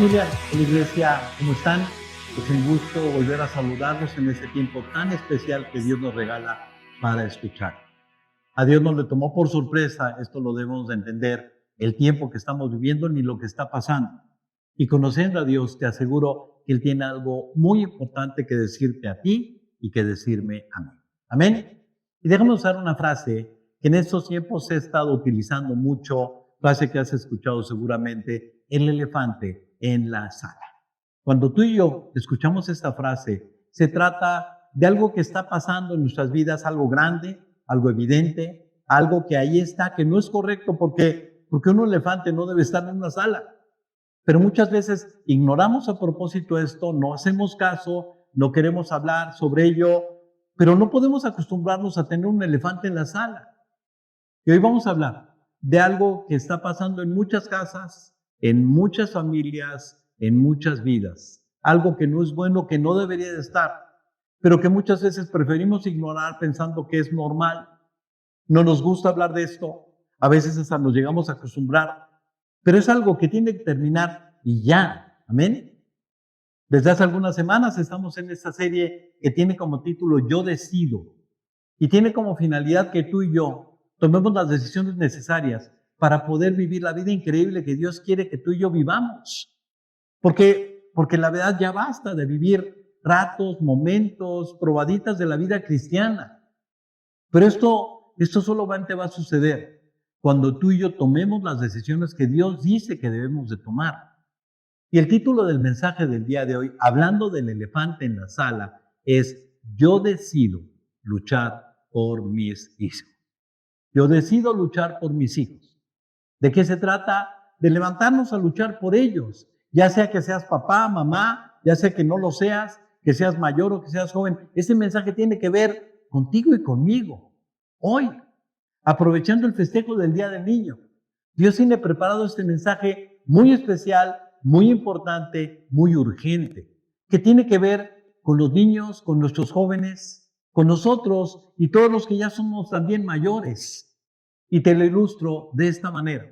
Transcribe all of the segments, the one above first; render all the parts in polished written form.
Familia de la iglesia, ¿cómo están? Es un gusto volver a saludarlos en este tiempo tan especial que Dios nos regala para escuchar. A Dios no le tomó por sorpresa, esto lo debemos de entender, el tiempo que estamos viviendo ni lo que está pasando. Y conociendo a Dios, te aseguro que Él tiene algo muy importante que decirte a ti y que decirme a mí. Amén. Y déjame usar una frase que en estos tiempos he estado utilizando mucho, frase que has escuchado seguramente, el elefante en la sala. Cuando tú y yo escuchamos esta frase, se trata de algo que está pasando en nuestras vidas, algo grande, algo evidente, algo que ahí está, que no es correcto porque un elefante no debe estar en una sala. Pero muchas veces ignoramos a propósito esto, no hacemos caso, no queremos hablar sobre ello, pero no podemos acostumbrarnos a tener un elefante en la sala. Y hoy vamos a hablar de algo que está pasando en muchas casas, en muchas familias, en muchas vidas. Algo que no es bueno, que no debería de estar, pero que muchas veces preferimos ignorar pensando que es normal. No nos gusta hablar de esto, a veces hasta nos llegamos a acostumbrar, pero es algo que tiene que terminar y ya. Amén. Desde hace algunas semanas estamos en esta serie que tiene como título Yo Decido y tiene como finalidad que tú y yo tomemos las decisiones necesarias para poder vivir la vida increíble que Dios quiere que tú y yo vivamos. Porque la verdad ya basta de vivir ratos, momentos, probaditas de la vida cristiana. Pero esto solamente va a suceder cuando tú y yo tomemos las decisiones que Dios dice que debemos de tomar. Y el título del mensaje del día de hoy, hablando del elefante en la sala, es Yo decido luchar por mis hijos. Yo decido luchar por mis hijos. ¿De qué se trata? De levantarnos a luchar por ellos. Ya sea que seas papá, mamá, ya sea que no lo seas, que seas mayor o que seas joven. Ese mensaje tiene que ver contigo y conmigo. Hoy, aprovechando el festejo del Día del Niño, Dios tiene preparado este mensaje muy especial, muy importante, muy urgente, que tiene que ver con los niños, con nuestros jóvenes, con nosotros y todos los que ya somos también mayores. Y te lo ilustro de esta manera.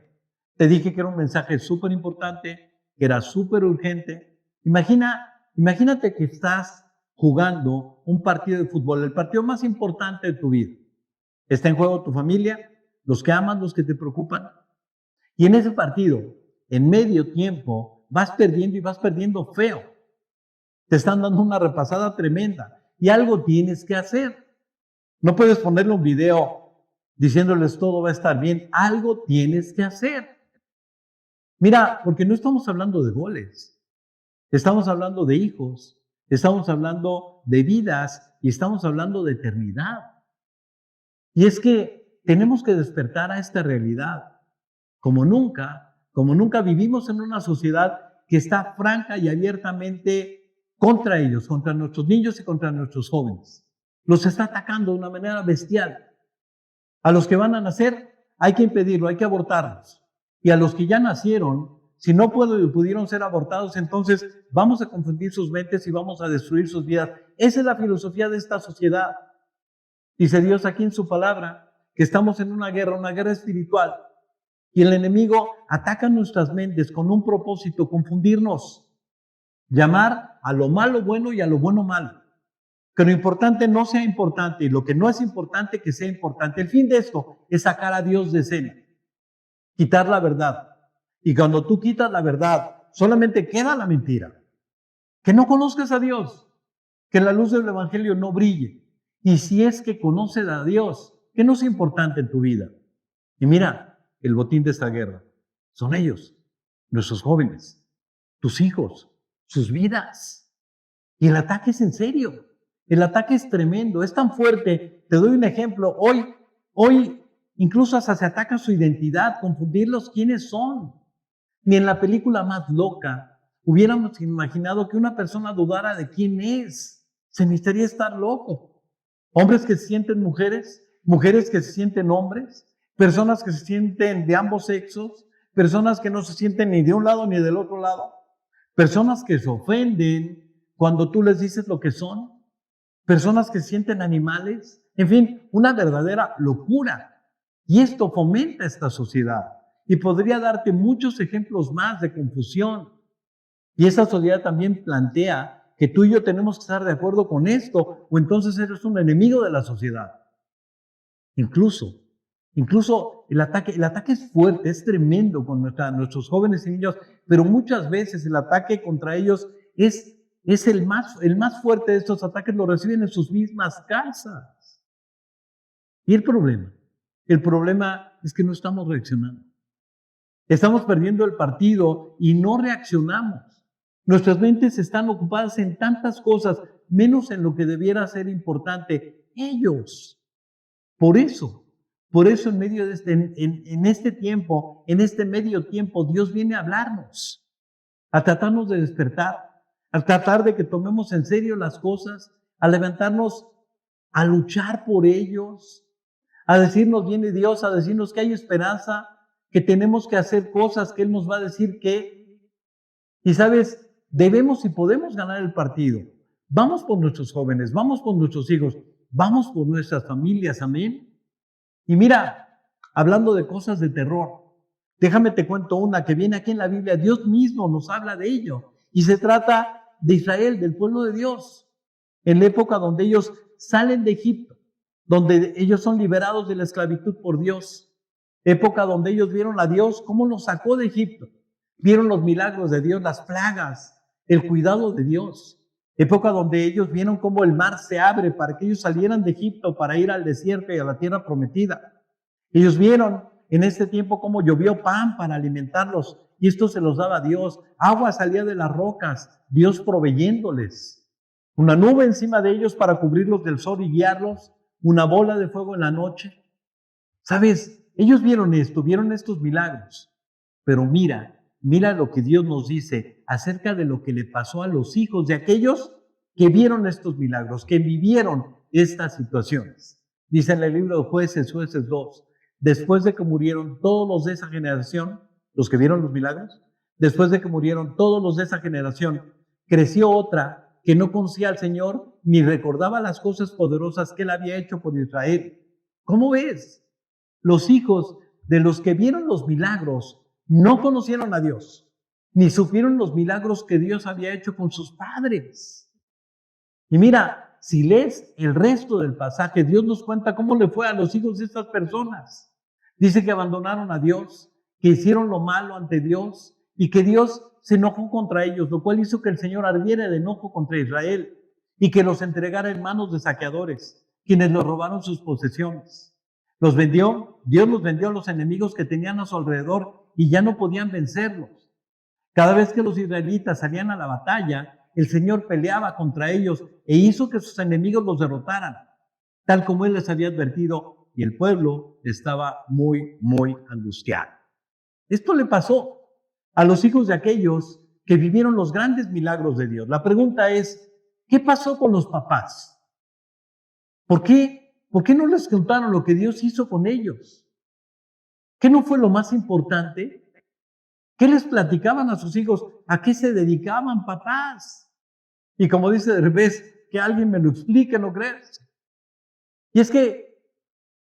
Te dije que era un mensaje súper importante, que era súper urgente. Imagínate que estás jugando un partido de fútbol, el partido más importante de tu vida. Está en juego tu familia, los que aman, los que te preocupan. Y en ese partido, en medio tiempo, vas perdiendo y vas perdiendo feo. Te están dando una repasada tremenda y algo tienes que hacer. No puedes ponerle un video diciéndoles todo va a estar bien. Algo tienes que hacer. Mira, porque no estamos hablando de goles. Estamos hablando de hijos. Estamos hablando de vidas y estamos hablando de eternidad. Y es que tenemos que despertar a esta realidad. Como nunca vivimos en una sociedad que está franca y abiertamente contra ellos, contra nuestros niños y contra nuestros jóvenes. Los está atacando de una manera bestial. A los que van a nacer hay que impedirlo, hay que abortarlos. Y a los que ya nacieron, si no pudieron ser abortados, entonces vamos a confundir sus mentes y vamos a destruir sus vidas. Esa es la filosofía de esta sociedad. Dice Dios aquí en su palabra que estamos en una guerra espiritual. Y el enemigo ataca nuestras mentes con un propósito, confundirnos. Llamar a lo malo bueno y a lo bueno malo. Que lo importante no sea importante y lo que no es importante que sea importante. El fin de esto es sacar a Dios de escena. Quitar la verdad. Y cuando tú quitas la verdad, solamente queda la mentira. Que no conozcas a Dios. Que la luz del evangelio no brille. Y si es que conoces a Dios, que no es importante en tu vida. Y mira, el botín de esta guerra son ellos, nuestros jóvenes, tus hijos, sus vidas. Y el ataque es en serio. El ataque es tremendo, es tan fuerte. Te doy un ejemplo. Hoy incluso hasta se ataca su identidad, confundirlos quiénes son. Ni en la película más loca hubiéramos imaginado que una persona dudara de quién es. Se necesitaría estar loco. Hombres que se sienten mujeres, mujeres que se sienten hombres, personas que se sienten de ambos sexos, personas que no se sienten ni de un lado ni del otro lado, personas que se ofenden cuando tú les dices lo que son, personas que se sienten animales, en fin, una verdadera locura. Y esto fomenta esta sociedad. Y podría darte muchos ejemplos más de confusión. Y esa sociedad también plantea que tú y yo tenemos que estar de acuerdo con esto, o entonces eres un enemigo de la sociedad. Incluso el ataque es fuerte, es tremendo con nuestros jóvenes y niños, pero muchas veces el ataque contra ellos es el más fuerte de estos ataques, lo reciben en sus mismas casas. Y el problema es que no estamos reaccionando. Estamos perdiendo el partido y no reaccionamos. Nuestras mentes están ocupadas en tantas cosas, menos en lo que debiera ser importante, ellos. Por eso en medio de en este tiempo, en este medio tiempo, Dios viene a hablarnos, a tratarnos de despertar, a tratar de que tomemos en serio las cosas, a levantarnos, a luchar por ellos, a decirnos viene Dios, a decirnos que hay esperanza, que tenemos que hacer cosas, que Él nos va a decir que, y sabes, debemos y podemos ganar el partido. Vamos por nuestros jóvenes, vamos por nuestros hijos, vamos por nuestras familias, amén. Y mira, hablando de cosas de terror, déjame te cuento una que viene aquí en la Biblia. Dios mismo nos habla de ello. Y se trata de Israel, del pueblo de Dios. En la época donde ellos salen de Egipto, donde ellos son liberados de la esclavitud por Dios. Época donde ellos vieron a Dios, cómo los sacó de Egipto. Vieron los milagros de Dios, las plagas, el cuidado de Dios. Época donde ellos vieron cómo el mar se abre para que ellos salieran de Egipto para ir al desierto y a la tierra prometida. Ellos vieron en este tiempo cómo llovió pan para alimentarlos y esto se los daba Dios. Agua salía de las rocas, Dios proveyéndoles. Una nube encima de ellos para cubrirlos del sol y guiarlos. Una bola de fuego en la noche. ¿Sabes? Ellos vieron esto, vieron estos milagros. Pero mira lo que Dios nos dice acerca de lo que le pasó a los hijos de aquellos que vieron estos milagros, que vivieron estas situaciones. Dice en el libro de Jueces 2, después de que murieron todos los de esa generación, los que vieron los milagros, después de que murieron todos los de esa generación, creció otra que no conocía al Señor ni recordaba las cosas poderosas que Él había hecho por Israel. ¿Cómo ves? Los hijos de los que vieron los milagros no conocieron a Dios, ni supieron los milagros que Dios había hecho con sus padres. Y mira, si lees el resto del pasaje, Dios nos cuenta cómo le fue a los hijos de estas personas. Dice que abandonaron a Dios, que hicieron lo malo ante Dios y que Dios se enojó contra ellos, lo cual hizo que el Señor ardiera de enojo contra Israel y que los entregara en manos de saqueadores, quienes los robaron sus posesiones. Dios los vendió a los enemigos que tenían a su alrededor y ya no podían vencerlos. Cada vez que los israelitas salían a la batalla, el Señor peleaba contra ellos e hizo que sus enemigos los derrotaran, tal como Él les había advertido, y el pueblo estaba muy, muy angustiado. Esto le pasó a los hijos de aquellos que vivieron los grandes milagros de Dios. La pregunta es, ¿qué pasó con los papás? ¿Por qué no les contaron lo que Dios hizo con ellos? ¿Qué no fue lo más importante? ¿Qué les platicaban a sus hijos? ¿A qué se dedicaban, papás? Y como dice de revés, que alguien me lo explique, ¿no crees? Y es que,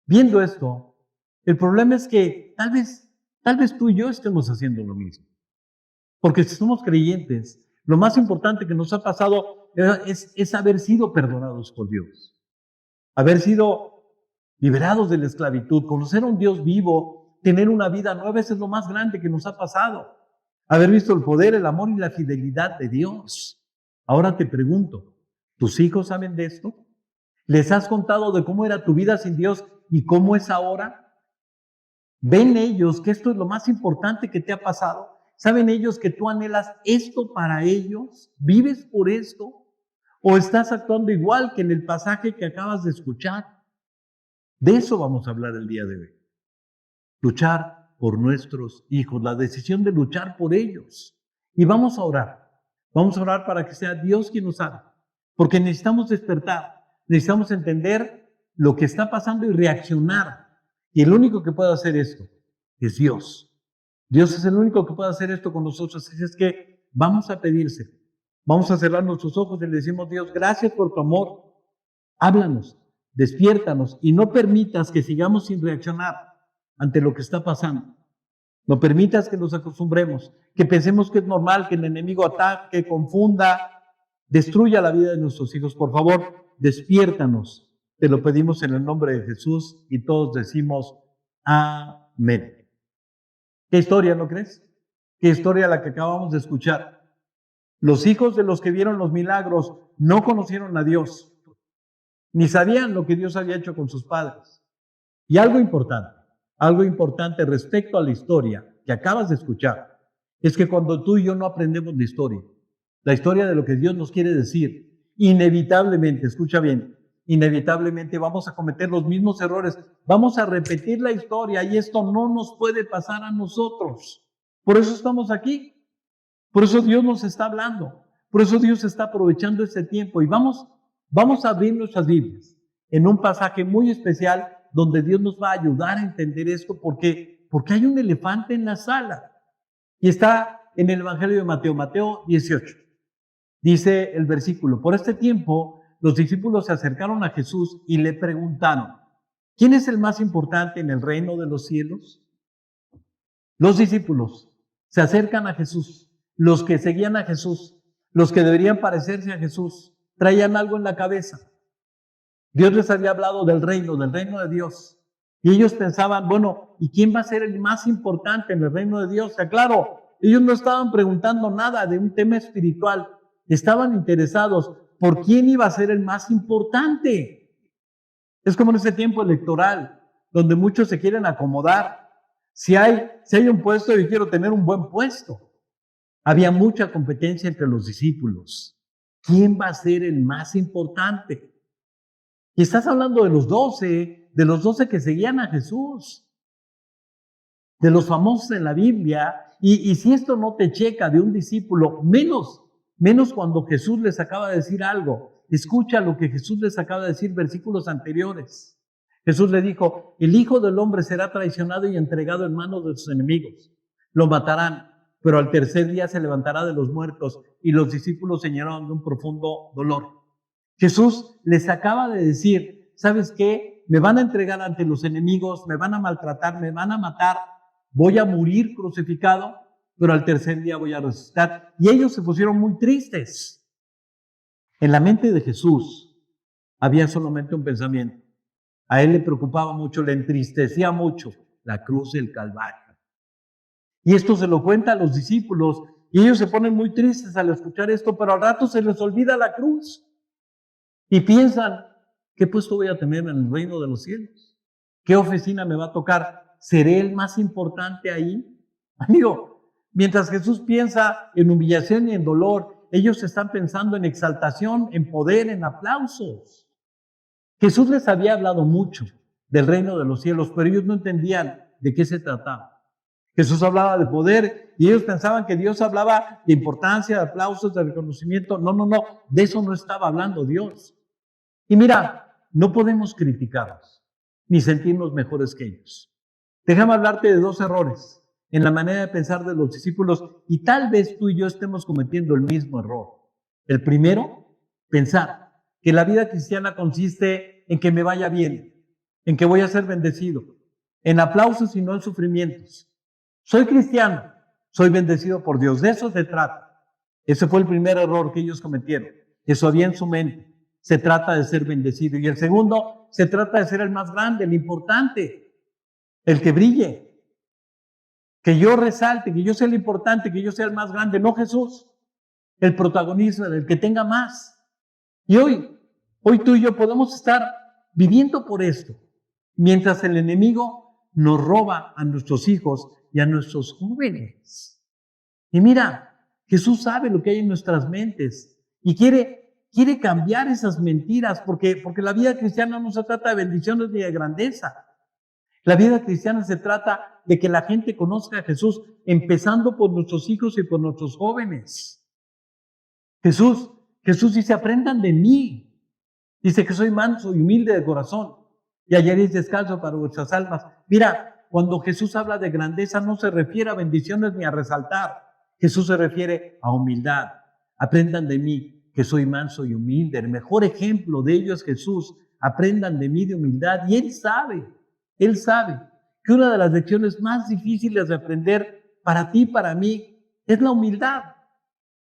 viendo esto, el problema es que tal vez tú y yo estemos haciendo lo mismo. Porque si somos creyentes, lo más importante que nos ha pasado es haber sido perdonados por Dios. Haber sido liberados de la esclavitud, conocer a un Dios vivo, tener una vida nueva, eso es lo más grande que nos ha pasado. Haber visto el poder, el amor y la fidelidad de Dios. Ahora te pregunto, ¿tus hijos saben de esto? ¿Les has contado de cómo era tu vida sin Dios y cómo es ahora? ¿Ven ellos que esto es lo más importante que te ha pasado? ¿Saben ellos que tú anhelas esto para ellos? ¿Vives por esto? ¿O estás actuando igual que en el pasaje que acabas de escuchar? De eso vamos a hablar el día de hoy. Luchar por nuestros hijos, la decisión de luchar por ellos. Y vamos a orar. Vamos a orar para que sea Dios quien nos haga. Porque necesitamos despertar, necesitamos entender lo que está pasando y reaccionar. Y el único que puede hacer esto es Dios. Dios es el único que puede hacer esto con nosotros. Así es que vamos a pedirse. Vamos a cerrar nuestros ojos y le decimos, Dios, gracias por tu amor. Háblanos, despiértanos y no permitas que sigamos sin reaccionar ante lo que está pasando. No permitas que nos acostumbremos, que pensemos que es normal que el enemigo ataque, confunda, destruya la vida de nuestros hijos. Por favor, despiértanos. Te lo pedimos en el nombre de Jesús y todos decimos amén. ¿Qué historia, no crees? ¿Qué historia la que acabamos de escuchar? Los hijos de los que vieron los milagros no conocieron a Dios, ni sabían lo que Dios había hecho con sus padres. Y algo importante respecto a la historia que acabas de escuchar, es que cuando tú y yo no aprendemos la historia de lo que Dios nos quiere decir, inevitablemente, escucha bien, inevitablemente vamos a cometer los mismos errores, vamos a repetir la historia y esto no nos puede pasar a nosotros. Por eso estamos aquí, por eso Dios nos está hablando, por eso Dios está aprovechando este tiempo y vamos a abrir nuestras Biblias en un pasaje muy especial donde Dios nos va a ayudar a entender esto porque hay un elefante en la sala y está en el Evangelio de Mateo, Mateo 18. Dice el versículo: por este tiempo los discípulos se acercaron a Jesús y le preguntaron: ¿quién es el más importante en el reino de los cielos? Los discípulos se acercan a Jesús, los que seguían a Jesús, los que deberían parecerse a Jesús, traían algo en la cabeza. Dios les había hablado del reino de Dios. Y ellos pensaban, bueno, ¿y quién va a ser el más importante en el reino de Dios? O sea, claro, ellos no estaban preguntando nada de un tema espiritual. Estaban interesados por quién iba a ser el más importante. Es como en ese tiempo electoral, donde muchos se quieren acomodar. Si hay un puesto, yo quiero tener un buen puesto. Había mucha competencia entre los discípulos. ¿Quién va a ser el más importante? Y estás hablando de los 12 que seguían a Jesús, de los famosos en la Biblia. Y si esto no te checa de un discípulo, menos cuando Jesús les acaba de decir algo. Escucha lo que Jesús les acaba de decir, versículos anteriores. Jesús le dijo: el Hijo del Hombre será traicionado y entregado en manos de sus enemigos. Lo matarán, pero al tercer día se levantará de los muertos. Y los discípulos se llenaron de un profundo dolor. Jesús les acaba de decir: ¿sabes qué? Me van a entregar ante los enemigos, me van a maltratar, me van a matar, voy a morir crucificado, pero al tercer día voy a resucitar. Y ellos se pusieron muy tristes. En la mente de Jesús había solamente un pensamiento. A él le preocupaba mucho, le entristecía mucho la cruz del Calvario. Y esto se lo cuenta a los discípulos y ellos se ponen muy tristes al escuchar esto, pero al rato se les olvida la cruz. Y piensan: ¿qué puesto voy a tener en el reino de los cielos? ¿Qué oficina me va a tocar? ¿Seré el más importante ahí? Amigo, mientras Jesús piensa en humillación y en dolor, ellos están pensando en exaltación, en poder, en aplausos. Jesús les había hablado mucho del reino de los cielos, pero ellos no entendían de qué se trataba. Jesús hablaba de poder y ellos pensaban que Dios hablaba de importancia, de aplausos, de reconocimiento. No, de eso no estaba hablando Dios. Y mira, no podemos criticarlos ni sentirnos mejores que ellos. Déjame hablarte de 2 errores en la manera de pensar de los discípulos y tal vez tú y yo estemos cometiendo el mismo error. El primero, pensar que la vida cristiana consiste en que me vaya bien, en que voy a ser bendecido, en aplausos y no en sufrimientos. Soy cristiano, soy bendecido por Dios, de eso se trata. Ese fue el primer error que ellos cometieron. Eso había en su mente. Se trata de ser bendecido. Y el segundo, se trata de ser el más grande, el importante, el que brille. Que yo resalte, que yo sea el importante, que yo sea el más grande, no Jesús. El protagonista, el que tenga más. Y hoy tú y yo podemos estar viviendo por esto, mientras el enemigo nos roba a nuestros hijos y a nuestros jóvenes. Y mira, Jesús sabe lo que hay en nuestras mentes y quiere cambiar esas mentiras porque la vida cristiana no se trata de bendiciones ni de grandeza. La vida cristiana se trata de que la gente conozca a Jesús, empezando por nuestros hijos y por nuestros jóvenes. Jesús dice: aprendan de mí. Dice que soy manso y humilde de corazón y hallaréis descanso para vuestras almas. Mira, cuando Jesús habla de grandeza no se refiere a bendiciones ni a resaltar. Jesús se refiere a humildad. Aprendan de mí, que soy manso y humilde. El mejor ejemplo de ello es Jesús. Aprendan de mí de humildad. Y Él sabe que una de las lecciones más difíciles de aprender para ti y para mí es la humildad.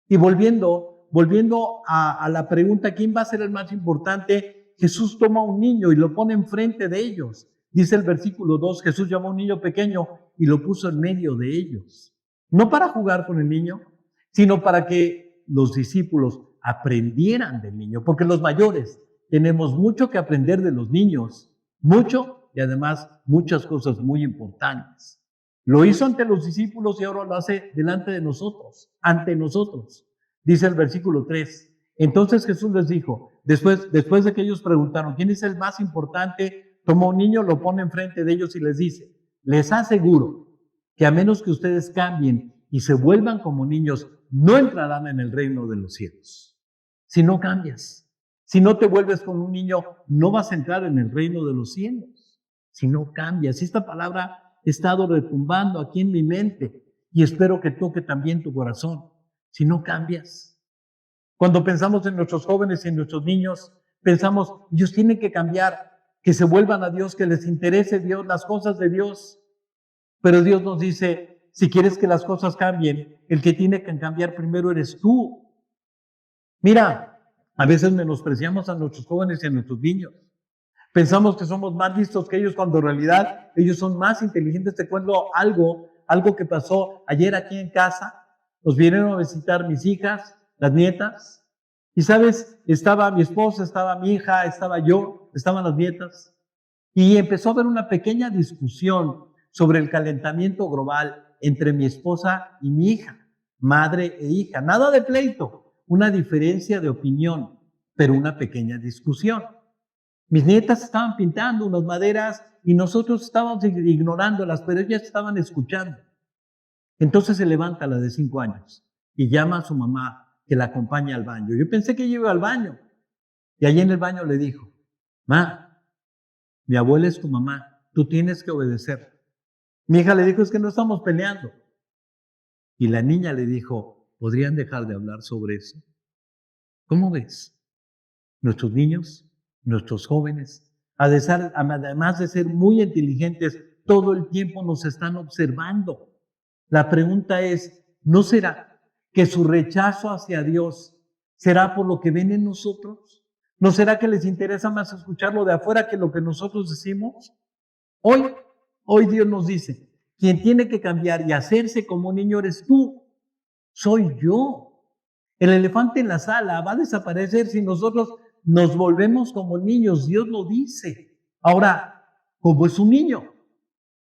Y volviendo a la pregunta, ¿quién va a ser el más importante? Jesús toma a un niño y lo pone enfrente de ellos. Dice el versículo 2, Jesús llamó a un niño pequeño y lo puso en medio de ellos. No para jugar con el niño, sino para que los discípulos aprendieran del niño, porque los mayores tenemos mucho que aprender de los niños, mucho y además muchas cosas muy importantes. Lo hizo ante los discípulos y ahora lo hace delante de nosotros, ante nosotros. Dice el versículo 3. Entonces Jesús les dijo, después de que ellos preguntaron, ¿quién es el más importante? Toma un niño, lo pone enfrente de ellos y les dice, les aseguro que a menos que ustedes cambien y se vuelvan como niños, no entrarán en el reino de los cielos. Si no cambias, si no te vuelves como un niño, no vas a entrar en el reino de los cielos. Si no cambias, esta palabra ha estado retumbando aquí en mi mente y espero que toque también tu corazón. Si no cambias. Cuando pensamos en nuestros jóvenes y en nuestros niños, pensamos, ellos tienen que cambiar, que se vuelvan a Dios, que les interese Dios, las cosas de Dios. Pero Dios nos dice, si quieres que las cosas cambien, el que tiene que cambiar primero eres tú. Mira, a veces menospreciamos a nuestros jóvenes y a nuestros niños. Pensamos que somos más listos que ellos cuando en realidad ellos son más inteligentes. Te cuento algo que pasó ayer aquí en casa. Nos vinieron a visitar mis hijas, las nietas. Y sabes, estaba mi esposa, estaba mi hija, estaba yo, estaban las nietas. Y empezó a haber una pequeña discusión sobre el calentamiento global entre mi esposa y mi hija, madre e hija. Nada de pleito, una diferencia de opinión, pero una pequeña discusión. Mis nietas estaban pintando unas maderas y nosotros estábamos ignorándolas, pero ellas estaban escuchando. Entonces se levanta la de 5 años y llama a su mamá que la acompañe al baño. Yo pensé que ella iba al baño y allí en el baño le dijo, ma, mi abuela es tu mamá, tú tienes que obedecer. Mi hija le dijo, es que no estamos peleando. Y la niña le dijo, ¿podrían dejar de hablar sobre eso? ¿Cómo ves? Nuestros niños, nuestros jóvenes, además de ser muy inteligentes, todo el tiempo nos están observando. La pregunta es, ¿no será que su rechazo hacia Dios será por lo que ven en nosotros? ¿No será que les interesa más escucharlo de afuera que lo que nosotros decimos? Hoy Dios nos dice, quien tiene que cambiar y hacerse como un niño eres tú, soy yo. El elefante en la sala va a desaparecer si nosotros nos volvemos como niños, Dios lo dice. Ahora, ¿cómo es un niño?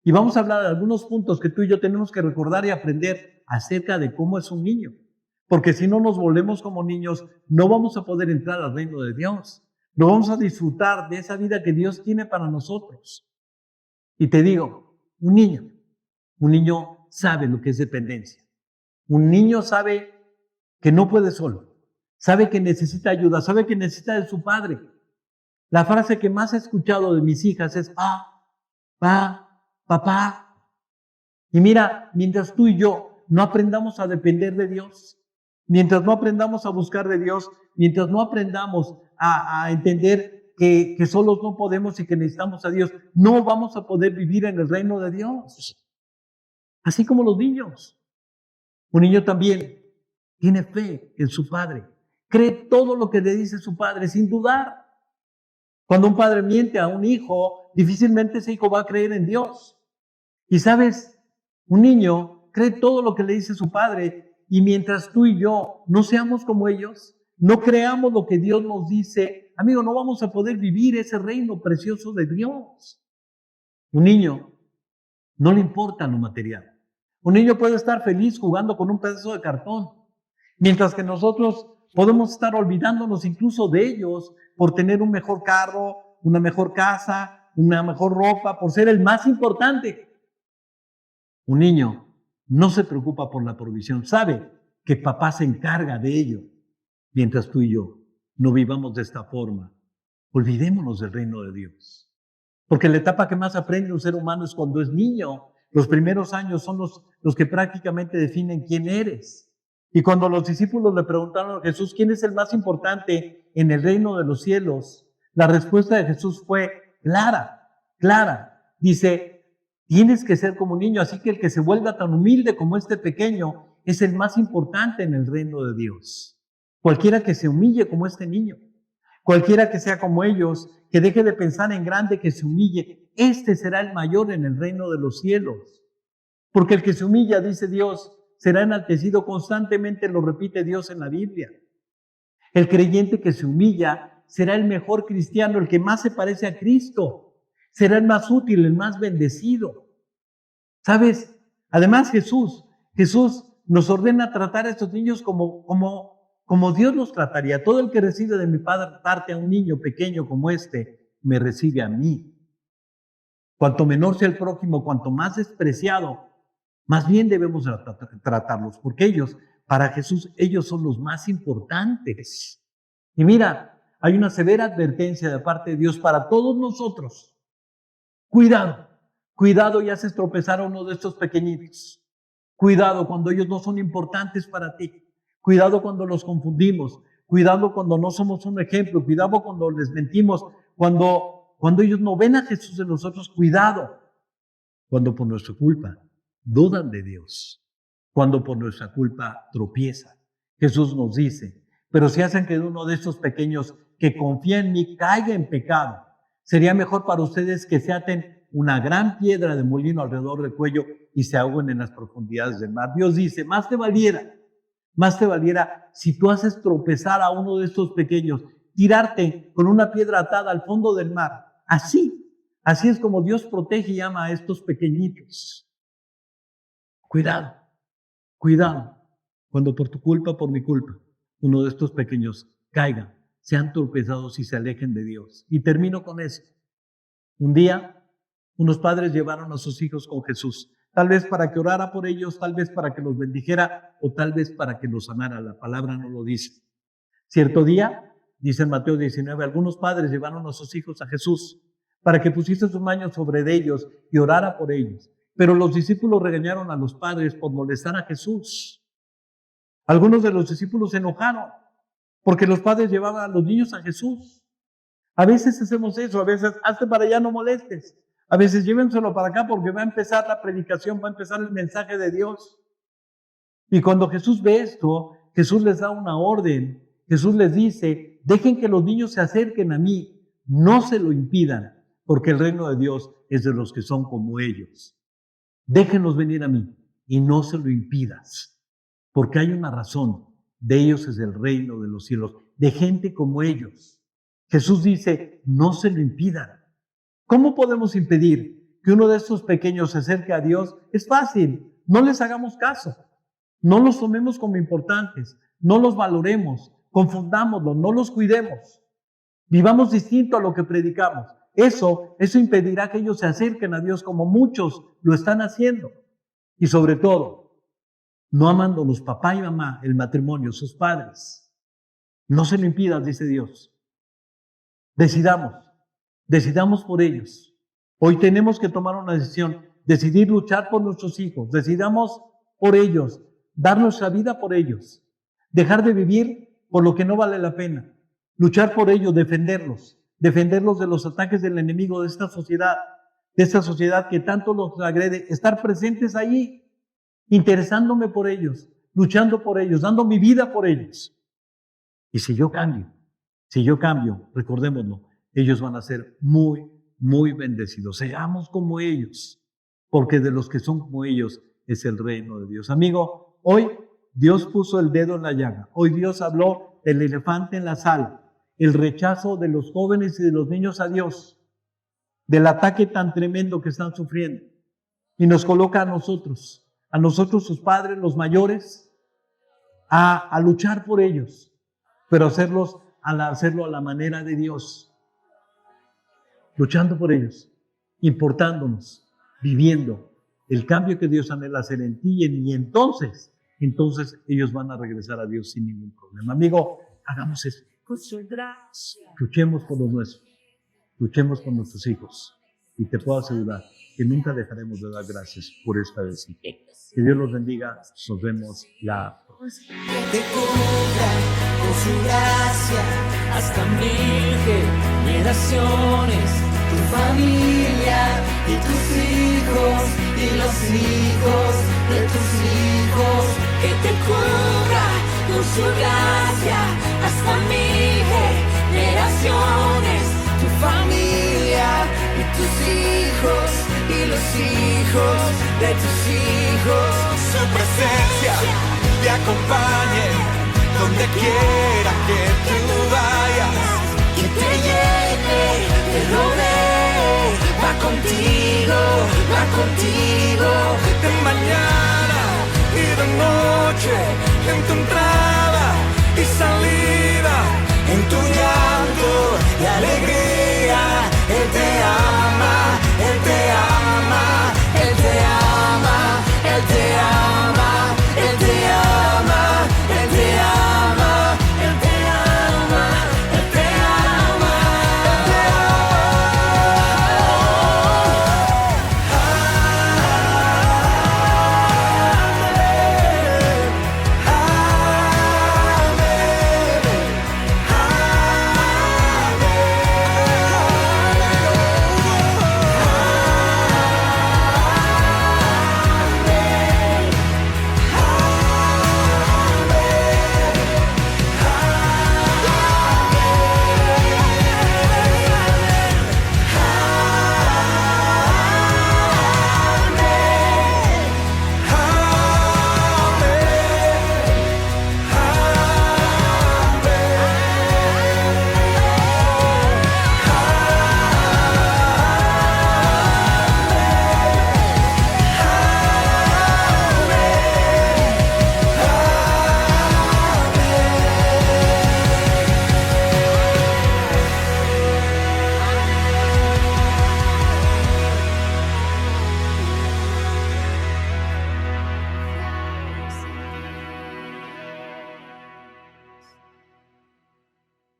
Y vamos a hablar de algunos puntos que tú y yo tenemos que recordar y aprender acerca de cómo es un niño. Porque si no nos volvemos como niños, no vamos a poder entrar al reino de Dios. No vamos a disfrutar de esa vida que Dios tiene para nosotros. Y te digo, un niño sabe lo que es dependencia. Un niño sabe que no puede solo. Sabe que necesita ayuda, sabe que necesita de su padre. La frase que más he escuchado de mis hijas es, papá. Y mira, mientras tú y yo no aprendamos a depender de Dios, mientras no aprendamos a buscar de Dios, mientras no aprendamos a entender que solos no podemos y que necesitamos a Dios, no vamos a poder vivir en el reino de Dios. Así como los niños. Un niño también tiene fe en su padre. Cree todo lo que le dice su padre sin dudar. Cuando un padre miente a un hijo, difícilmente ese hijo va a creer en Dios. Y sabes, un niño cree todo lo que le dice su padre y mientras tú y yo no seamos como ellos, no creamos lo que Dios nos dice, amigo, no vamos a poder vivir ese reino precioso de Dios. Un niño no le importa lo material. Un niño puede estar feliz jugando con un pedazo de cartón, mientras que nosotros podemos estar olvidándonos incluso de ellos por tener un mejor carro, una mejor casa, una mejor ropa, por ser el más importante. Un niño no se preocupa por la provisión, sabe que papá se encarga de ello, mientras tú y yo no vivamos de esta forma. Olvidémonos del reino de Dios. Porque la etapa que más aprende un ser humano es cuando es niño. Los primeros años son los que prácticamente definen quién eres. Y cuando los discípulos le preguntaron a Jesús, ¿quién es el más importante en el reino de los cielos? La respuesta de Jesús fue clara. Dice, Tienes que ser como un niño, así que el que se vuelva tan humilde como este pequeño es el más importante en el reino de Dios. Cualquiera que se humille como este niño, cualquiera que sea como ellos, que deje de pensar en grande, que se humille, este será el mayor en el reino de los cielos. Porque el que se humilla, dice Dios, será enaltecido constantemente, lo repite Dios en la Biblia. El creyente que se humilla será el mejor cristiano, el que más se parece a Cristo. Será el más útil, el más bendecido. ¿Sabes? Además Jesús nos ordena tratar a estos niños como Dios los trataría. Todo el que recibe de mi parte a un niño pequeño como este, me recibe a mí. Cuanto menor sea el prójimo, cuanto más despreciado, más bien debemos tratarlos, porque para Jesús, ellos son los más importantes. Y mira, hay una severa advertencia de parte de Dios para todos nosotros. Cuidado y haces tropezar a uno de estos pequeñitos. Cuidado cuando ellos no son importantes para ti. Cuidado cuando los confundimos. Cuidado cuando no somos un ejemplo. Cuidado cuando les mentimos. Cuando ellos no ven a Jesús en nosotros. Cuidado cuando por nuestra culpa dudan de Dios. Cuando por nuestra culpa tropiezan. Jesús nos dice, pero si hacen que uno de estos pequeños que confía en mí caiga en pecado, sería mejor para ustedes que se aten una gran piedra de molino alrededor del cuello y se ahoguen en las profundidades del mar. Dios dice, más te valiera si tú haces tropezar a uno de estos pequeños, tirarte con una piedra atada al fondo del mar. Así es como Dios protege y ama a estos pequeñitos. Cuidado, cuando por tu culpa, por mi culpa, uno de estos pequeños caiga, sean tropezados y se alejen de Dios. Y termino con eso. Un día, unos padres llevaron a sus hijos con Jesús, tal vez para que orara por ellos, tal vez para que los bendijera o tal vez para que los sanara. La palabra no lo dice. Cierto día, dice en Mateo 19, algunos padres llevaron a sus hijos a Jesús para que pusiese sus manos sobre ellos y orara por ellos. Pero los discípulos regañaron a los padres por molestar a Jesús. Algunos de los discípulos se enojaron porque los padres llevaban a los niños a Jesús. A veces hacemos eso, a veces hazte para allá, no molestes. A veces llévenselo para acá porque va a empezar la predicación, va a empezar el mensaje de Dios. Y cuando Jesús ve esto, Jesús les da una orden. Jesús les dice, dejen que los niños se acerquen a mí, no se lo impidan, porque el reino de Dios es de los que son como ellos. Déjenlos venir a mí y no se lo impidas, porque hay una razón. De ellos es el reino de los cielos, de gente como ellos. Jesús dice, no se lo impidan. ¿Cómo podemos impedir que uno de estos pequeños se acerque a Dios? Es fácil, no les hagamos caso, no los tomemos como importantes, no los valoremos, confundámoslos, no los cuidemos. Vivamos distinto a lo que predicamos. Eso impedirá que ellos se acerquen a Dios como muchos lo están haciendo. Y sobre todo, no amándolos papá y mamá, el matrimonio, sus padres. No se lo impidas, dice Dios. Decidamos por ellos. Hoy tenemos que tomar una decisión, decidir luchar por nuestros hijos, decidamos por ellos, dar nuestra vida por ellos, dejar de vivir por lo que no vale la pena, luchar por ellos, defenderlos de los ataques del enemigo de esta sociedad que tanto los agrede, estar presentes ahí, interesándome por ellos, luchando por ellos, dando mi vida por ellos. Y si yo cambio, recordémoslo, ellos van a ser muy, muy bendecidos. Seamos como ellos, porque de los que son como ellos es el reino de Dios. Amigo, hoy Dios puso el dedo en la llaga. Hoy Dios habló del elefante en la sala. El rechazo de los jóvenes y de los niños a Dios, del ataque tan tremendo que están sufriendo. Y nos coloca a nosotros sus padres, los mayores, a luchar por ellos, pero hacerlo a la manera de Dios. Luchando por ellos, importándonos, viviendo el cambio que Dios anhela hacer en ti y en mí. Entonces ellos van a regresar a Dios sin ningún problema. Amigo, hagamos eso. Luchemos por los nuestros, luchemos por nuestros hijos y te puedo asegurar que nunca dejaremos de dar gracias por esta vez. Que Dios los bendiga, nos vemos la próxima. Te cubra con su gracia hasta 1000 generaciones. tu familia y tus hijos y los hijos de tus hijos, que te cubra con su gracia hasta 1000 generaciones, tu familia y tus hijos y los hijos de tus hijos. Su presencia te acompañe donde quiera que tú vayas, que te llene, te rodee, va contigo de mañana y de noche en tu entrada